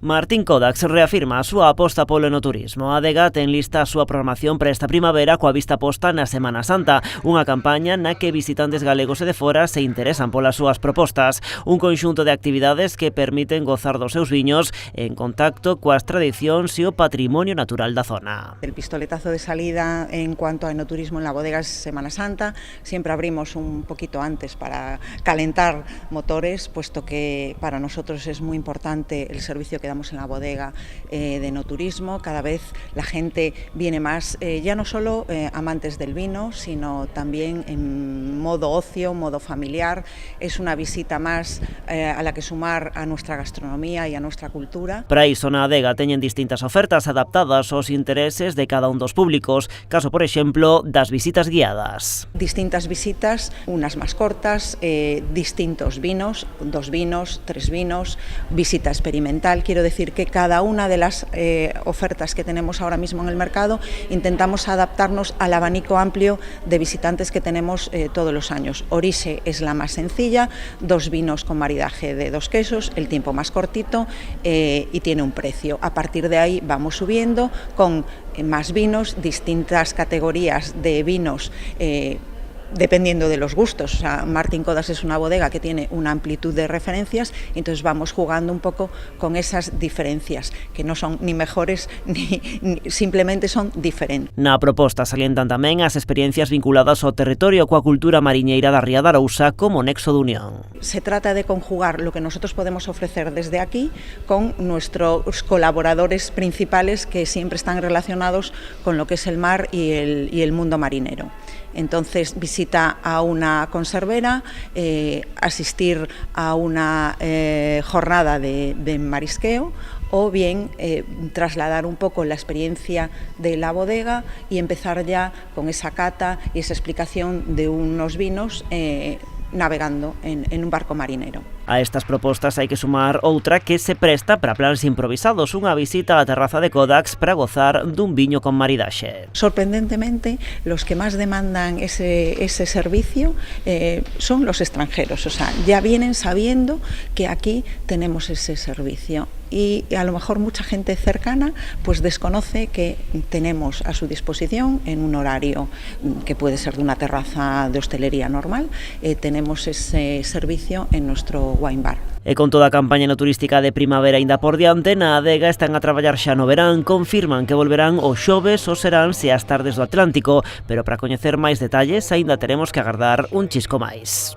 Martín Kodax reafirma a súa aposta polo enoturismo. A Adega ten lista a súa programación para esta primavera coa vista posta na Semana Santa, unha campaña na que visitantes galegos e de fora se interesan polas súas propostas. Un conxunto de actividades que permiten gozar dos seus viños en contacto coas tradicións e o patrimonio natural da zona. El pistoletazo de salida en cuanto a enoturismo en la bodega es Semana Santa. Siempre abrimos un poquito antes para calentar motores, puesto que para nosotros es muy importante el servicio que damos en la bodega de enoturismo. Cada vez la gente viene más, ya no solo amantes del vino, sino también en modo ocio, modo familiar. Es una visita más a la que sumar a nuestra gastronomía y a nuestra cultura. Para iso na Adega teñen distintas ofertas adaptadas aos intereses de cada un dos públicos, caso, por exemplo, das visitas guiadas. Distintas visitas, unas más cortas, distintos vinos, 2 vinos, 3 vinos, visita experimental. Quiero decir que cada una de las ofertas que tenemos ahora mismo en el mercado intentamos adaptarnos al abanico amplio de visitantes que tenemos todos los años. Orixe es la más sencilla, 2 vinos con maridaje de 2 quesos, el tiempo más cortito y tiene un precio. A partir de ahí vamos subiendo con más vinos, distintas categorías de vinos dependiendo de los gustos. O sea, Martín Kodax es una bodega que tiene una amplitud de referencias, entonces vamos jugando un poco con esas diferencias, que no son ni mejores ni simplemente son diferentes. Na proposta salientan tamén as experiencias vinculadas ao territorio coa cultura mariñeira da Ría de Arousa como nexo de unión. Se trata de conjugar lo que nosotros podemos ofrecer desde aquí con nuestros colaboradores principales que siempre están relacionados con lo que es el mar y el mundo marinero. Entonces, visita a una conservera, asistir a una jornada de marisqueo o bien trasladar un poco la experiencia de la bodega y empezar ya con esa cata y esa explicación de unos vinos navegando en un barco marinero. A estas propostas hai que sumar outra que se presta para plans improvisados, unha visita á terraza de Kodax para gozar dun viño con maridaxe. Sorprendentemente, los que más demandan ese servicio son los extranjeros, o sea, ya vienen sabiendo que aquí tenemos ese servicio. Y a lo mejor mucha gente cercana pues desconoce que tenemos a su disposición en un horario que puede ser de una terraza de hostelería normal, tenemos ese servicio en nuestro wine bar. E con toda a campaña no turística de primavera ainda por diante, na Adega están a traballar xa no verán, confirman que volverán os xoves, os seráns e as tardes do Atlántico, pero para coñecer máis detalles aínda teremos que agardar un chisco máis.